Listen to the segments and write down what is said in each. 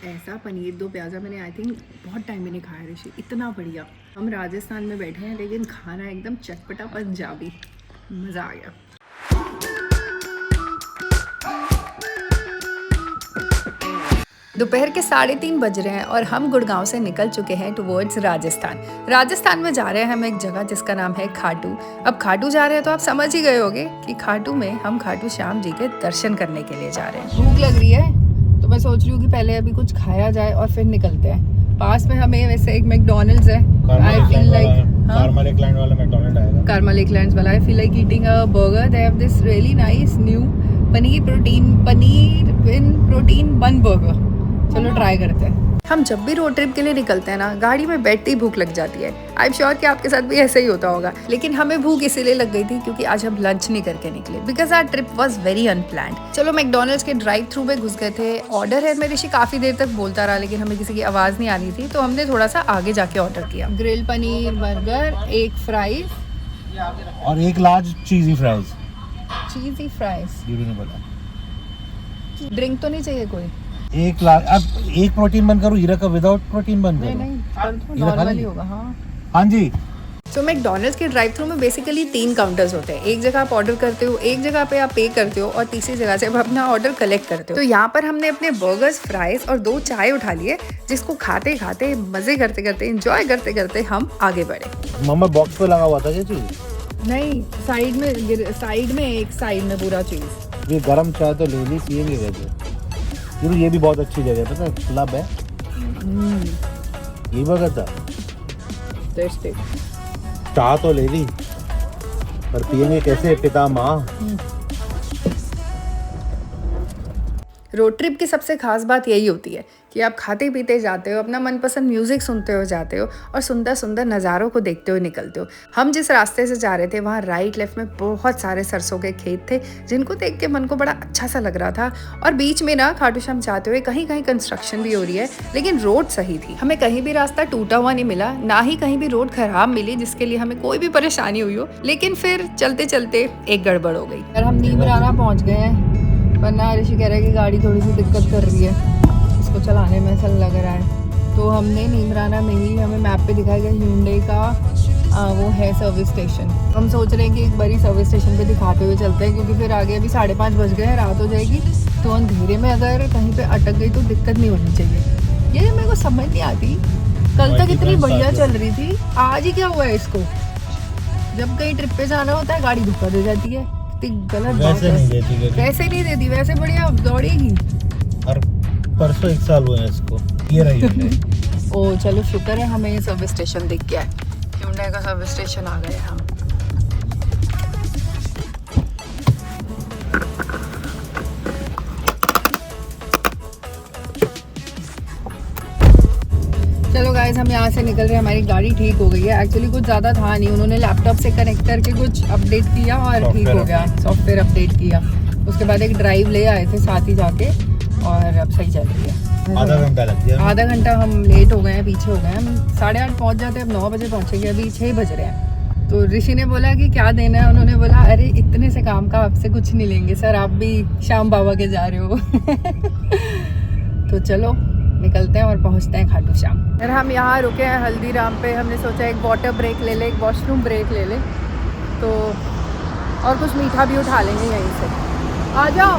ऐसा पनीर दो प्याज़ा मैंने आई थिंक बहुत टाइम में नहीं खाया ऋषि, इतना बढ़िया। हम राजस्थान में बैठे हैं लेकिन खाना एकदम चटपटा पंजाबी, मज़ा आ गया। दोपहर के 3:30 बज रहे हैं और हम गुड़गांव से निकल चुके हैं टुवर्ड्स राजस्थान में जा रहे हैं हम एक जगह जिसका नाम है खाटू। अब खाटू जा रहे हैं तो आप समझ ही गए होंगे कि खाटू में हम खाटू श्याम जी के दर्शन करने के लिए जा रहे हैं। भूख लग रही है तो मैं सोच रही हूँ कि पहले अभी कुछ खाया जाए और फिर निकलते हैं। पास में हमें वैसे एक मैकडॉनल्ड्स है, I feel like Karma Lakelands वाला। I feel like eating a burger. They have this really nice new paneer in protein bun burger. चलो ट्राई करते हैं। हम जब भी रोड ट्रिप के लिए निकलते हैं ना, गाड़ी में बैठते ही भूख लग जाती है। आई एम श्योर कि आपके साथ भी ऐसा ही होता होगा, लेकिन हमें भूख इसीलिए लग गई थी क्योंकि आज हम लंच नहीं करके निकले, because our trip was very unplanned. चलो मैकडॉनल्ड्स के ड्राइव थ्रू में घुस गए थे। ऑर्डर है, मैं ऋषि काफी देर तक बोलता रहा लेकिन हमें किसी की आवाज नहीं आ रही थी, तो हमने थोड़ा सा आगे जाके ऑर्डर किया। ग्रिल पनीर बर्गर, एक फ्राइज और एक लार्ज चीजी फ्राइज। ड्रिंक तो नहीं चाहिए कोई? एक लार्ज। अब एक प्रोटीन बंद करो, हीरा का विदाउट प्रोटीन बंद करो। नहीं नॉर्मल ही होगा। हाँ जी। तो मैकडॉनल्ड्स के ड्राइव थ्रू में बेसिकली 3 काउंटर्स होते हैं। एक जगह आप ऑर्डर करते हो, एक जगह पे आप पे करते हो और तीसरी जगह से आप अपना ऑर्डर कलेक्ट करते हो। तो यहाँ पर हमने अपने बर्गर्स, फ्राइज और 2 चाय उठा लिए, जिसको खाते खाते मजे करते करते एंजॉय करते करते हम आगे बढ़े। मम्मा बॉक्स पे लगा हुआ था ये चीज? नहीं, साइड में एक साइड में पूरा चीज। ये गरम चाय तो ले ली, पियेंगे वैसे। ये भी बहुत अच्छी जगह है, पता है, क्लब है। ये बर्गर था, टेस्टी। चाय तो ले ली पर पियेंगे कैसे पिता माँ। रोड ट्रिप की सबसे खास बात यही होती है कि आप खाते पीते जाते हो, अपना मनपसंद म्यूजिक सुनते हो जाते हो और सुंदर सुंदर नज़ारों को देखते हुए निकलते हो। हम जिस रास्ते से जा रहे थे वहाँ राइट लेफ्ट में बहुत सारे सरसों के खेत थे, जिनको देख के मन को बड़ा अच्छा सा लग रहा था। और बीच में ना खाटू श्याम जाते हुए कहीं कहीं कंस्ट्रक्शन भी हो रही है, लेकिन रोड सही थी। हमें कहीं भी रास्ता टूटा हुआ नहीं मिला, ना ही कहीं भी रोड खराब मिली जिसके लिए हमें कोई भी परेशानी हुई हो। लेकिन फिर चलते चलते एक गड़बड़ हो गई और हम नीमराना पहुँच गए हैं। वरना ऋषि कह रहा है कि गाड़ी थोड़ी सी दिक्कत कर रही है, इसको चलाने में ऐसा लग रहा है। तो हमने नीमराना में ही, हमें मैप पे दिखाया गया Hyundai का वो है सर्विस स्टेशन। हम सोच रहे हैं कि एक बारी सर्विस स्टेशन पे दिखाते हुए चलते हैं, क्योंकि फिर आगे अभी 5:30 बज गए हैं, रात हो जाएगी। तो अंधेरे में अगर कहीं पे अटक गई तो दिक्कत नहीं होनी चाहिए। ये मेरे को समझ नहीं आती, कल तक इतनी बढ़िया चल रही थी, आज ही क्या हुआ है इसको? जब कहीं ट्रिप पे जाना होता है गाड़ी धोखा दे जाती है। गलत बात है। वैसे नहीं देती, वैसे बढ़िया दौड़ेगी। और परसों 1 साल हुआ है इसको, ये रही है। ओ चलो शुक्र है हमें ये सर्विस स्टेशन दिख गया है। Hyundai का सर्विस स्टेशन आ गए हम। चलो गाइस, हम यहाँ से निकल रहे हैं। हमारी गाड़ी ठीक हो गई है। एक्चुअली कुछ ज़्यादा था नहीं, उन्होंने लैपटॉप से कनेक्ट करके कुछ अपडेट किया और ठीक हो गया, सॉफ्टवेयर अपडेट किया। उसके बाद एक ड्राइव ले आए थे साथ ही जाके और अब सही चल रही है। आधा घंटा लग गया। आधा घंटा हम लेट हो गए हैं, पीछे हो गए हैं। हम 8:30 पहुँच जाते, अब 9 बजे पहुँचेंगे, अभी 6 बज रहे हैं। तो ऋषि ने बोला कि क्या देना है, उन्होंने बोला अरे इतने से काम का आपसे कुछ नहीं लेंगे सर, आप भी श्याम बाबा के जा रहे हो। तो चलो निकलते हैं और पहुंचते हैं खाटू श्याम। फिर हम यहाँ रुके हैं हल्दीराम पे। हमने सोचा एक वाटर ब्रेक ले ले, एक वॉशरूम ब्रेक ले ले, तो और कुछ मीठा भी उठा लेंगे यहीं से। आ जाओ।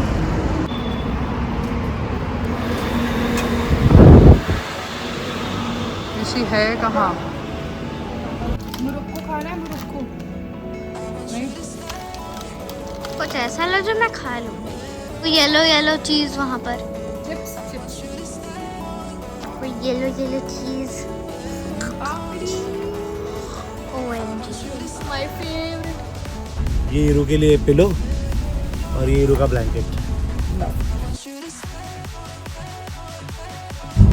ऋषि है कहाँ? मुरुक्को खाना है? मुरुक्को नहीं, कुछ ऐसा लो जो मैं खा लूँ। वो येलो चीज़ वहाँ पर, चिप्स येलो चीज। My favourite. ये हीरो के लिए पिलो और ये हीरो का ब्लैंकेट।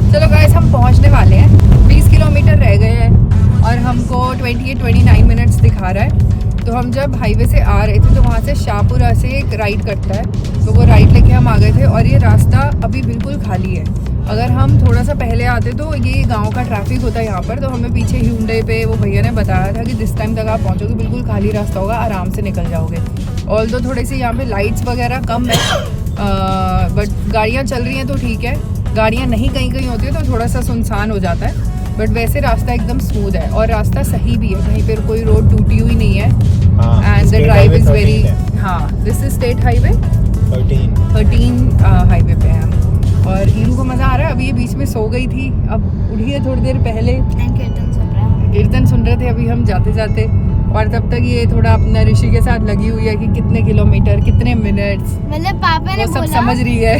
चलो गाइस, हम पहुंचने वाले हैं। 20 किलोमीटर रह गए हैं और हमको 28-29 मिनट्स दिखा रहा है। तो हम जब हाईवे से आ रहे थे तो वहाँ से शाहपुरा से एक राइड कटता है, तो वो राइड लेके हम आ गए थे और ये रास्ता अभी बिल्कुल खाली है। अगर हम थोड़ा सा पहले आते तो ये गांव का ट्रैफिक होता है यहाँ पर। तो हमें पीछे Hyundai पे वो भैया ने बताया था कि जिस टाइम तक आप पहुँचोगे बिल्कुल खाली रास्ता होगा, आराम से निकल जाओगे। ऑल्दो थोड़ी सी यहाँ पे लाइट्स वगैरह कम है, बट गाड़ियाँ चल रही हैं तो ठीक है। गाड़ियाँ नहीं कहीं कहीं होती है तो थोड़ा सा सुनसान हो जाता है, बट वैसे रास्ता एकदम स्मूथ है और रास्ता सही भी है, कहीं पर कोई रोड टूटी हुई नहीं है। And the drive is very, हाँ this is state highway 13 highway पे है हम। और ईरू को मज़ा आ रहा है। अभी ये बीच में सो गई थी, अब उठी है थोड़ी देर पहले, कीर्तन सुन रहे थे अभी हम जाते जाते। और तब तक ये थोड़ा अपना ऋषि के साथ लगी हुई है कि कितने किलोमीटर कितने मिनट्स, मतलब पापा ने वो सब बोला समझ रही है।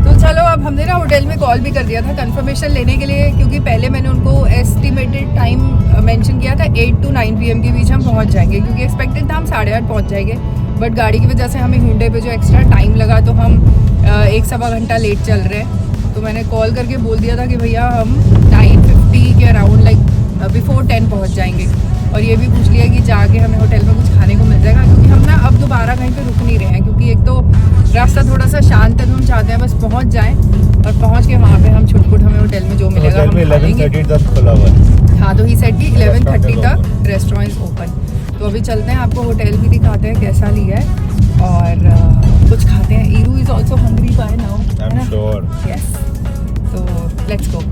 तो चलो अब हमने ना होटल में कॉल भी कर दिया था कंफर्मेशन लेने के लिए, क्योंकि पहले मैंने उनको एस्टिमेटेड टाइम मेंशन किया था 8 to 9 PM के बीच हम पहुंच जाएंगे, क्योंकि एक्सपेक्टेड था हम 8:30 पहुंच जाएंगे, बट गाड़ी की वजह से हमें हुंडई पे जो एक्स्ट्रा टाइम लगा तो हम 1-1.25 घंटा लेट चल रहे हैं। तो मैंने कॉल करके बोल दिया था कि भैया हम 9:50 के अराउंड लाइक बिफोर 10 पहुँच जाएंगे। और ये भी पूछ लिया कि जाके हमें होटल में कुछ खाने को मिल जाएगा, क्योंकि हम ना अब दोबारा कहीं पे रुक नहीं रहे हैं, क्योंकि एक तो रास्ता थोड़ा सा शांत है तो हम चाहते हैं बस पहुंच जाएं और पहुंच के वहाँ पे हम छुटपुट हमें होटल में जो मिलेगा हम खा लेंगे। खुला हुआ है। हाँ तो ही सेट की 11:30 तक रेस्टोरेंट ओपन। तो अभी चलते हैं, आपको होटल भी दिखाते हैं कैसा लिया है और कुछ खाते हैं। ईरू is also hungry by now, है ना? यस, तो लेट्स गो।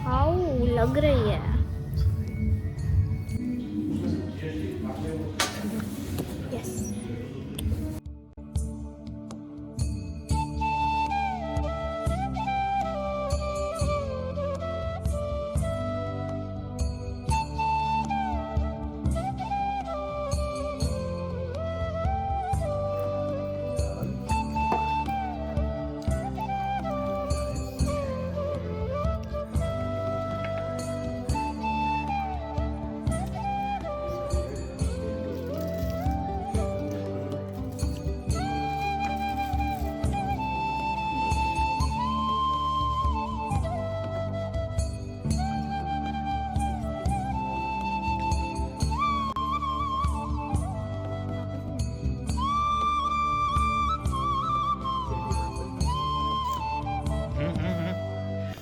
हाउ लग रही है। यस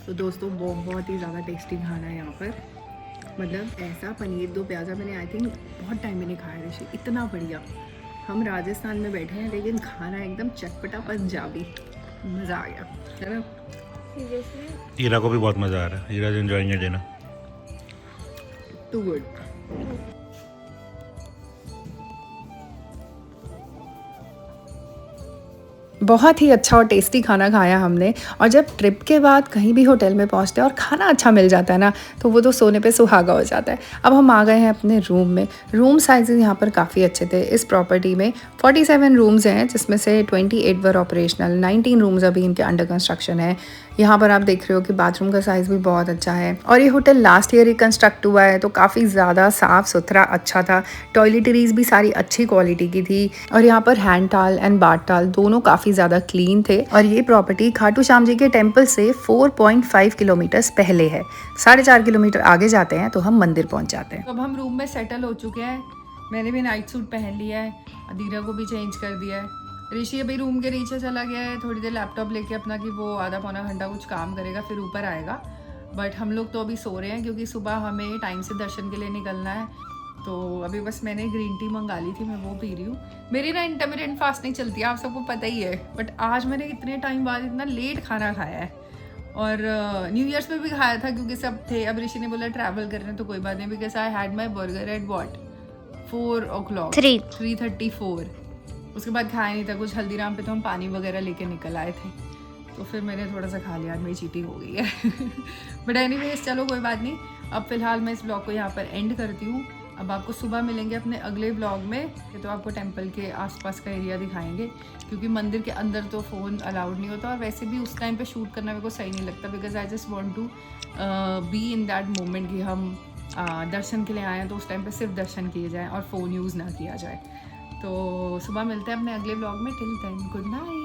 तो दोस्तों बहुत ही ज़्यादा टेस्टी खाना है यहाँ पर। मतलब ऐसा पनीर दो प्याज़ा मैंने आई थिंक बहुत टाइम में नहीं खाया ऋषि, इतना बढ़िया। हम राजस्थान में बैठे हैं लेकिन खाना एकदम चटपटा पंजाबी, मज़ा आ गया, है ना? ईरा को भी बहुत मज़ा आ रहा है। ईरा इज एंजॉयिंग इट, ना? Too good. बहुत ही अच्छा और टेस्टी खाना खाया हमने। और जब ट्रिप के बाद कहीं भी होटल में पहुंचते हैं और खाना अच्छा मिल जाता है ना, तो वो तो सोने पे सुहागा हो जाता है। अब हम आ गए हैं अपने रूम में। रूम साइजेस यहाँ पर काफ़ी अच्छे थे। इस प्रॉपर्टी में 47 रूम्स हैं, जिसमें से 28 वर ऑपरेशनल, 19 रूम्स अभी इनके अंडर कंस्ट्रक्शन है। यहाँ पर आप देख रहे हो कि बाथरूम का साइज़ भी बहुत अच्छा है। और ये होटल लास्ट ईयर ही कंस्ट्रक्ट हुआ है, तो काफ़ी ज़्यादा साफ़ सुथरा अच्छा था। टॉयलेटरीज भी सारी अच्छी क्वालिटी की थी। और यहाँ पर हैंड टाल एंड बाथ टाल दोनों काफ़ी ज़्यादा क्लीन थे। और ये प्रॉपर्टी खाटू श्याम जी के टेम्पल से 4.5 किलोमीटर पहले है। 4.5 किलोमीटर आगे जाते हैं तो हम मंदिर पहुँच जाते हैं। अब हम रूम में सेटल हो चुके हैं। मैंने भी नाइट सूट पहन लिया है, अदीरा को भी चेंज कर दिया है। ऋषि अभी रूम के नीचे चला गया है थोड़ी देर लैपटॉप लेके अपना, कि वो आधा पौना घंटा कुछ काम करेगा फिर ऊपर आएगा। बट हम लोग तो अभी सो रहे हैं, क्योंकि सुबह हमें टाइम से दर्शन के लिए निकलना है। तो अभी बस मैंने ग्रीन टी मंगा ली थी, मैं वो पी रही हूँ। मेरी ना इंटरमिटेंट फास्टिंग चलती है, आप सबको पता ही है। बट आज मैंने इतने टाइम बाद इतना लेट खाना खाया है। और न्यू ईयर्स में भी खाया था, क्योंकि सब थे। अब ऋषि ने बोला ट्रैवल कर रहे हैं तो कोई बात नहीं, because I had my burger at what 4 o'clock 3:34। उसके बाद खाया नहीं था कुछ। हल्दीराम पे तो हम पानी वगैरह लेके निकल आए थे, तो फिर मैंने थोड़ा सा खा लिया। मेरी चीटिंग हो गई है। बट एनीवेज चलो कोई बात नहीं। अब फिलहाल मैं इस ब्लॉग को यहाँ पर एंड करती हूँ। अब आपको सुबह मिलेंगे अपने अगले ब्लॉग में, तो आपको टेंपल के आसपास का एरिया दिखाएंगे, क्योंकि मंदिर के अंदर तो फ़ोन अलाउड नहीं होता। और वैसे भी उस टाइम पे शूट करना मेरे को सही नहीं लगता, because I just want to be in that moment कि हम दर्शन के लिए आए हैं, तो उस टाइम पे सिर्फ दर्शन किए जाएँ और फ़ोन यूज़ ना किया जाए। तो सुबह मिलते हैं अपने अगले ब्लॉग में। Till then good night.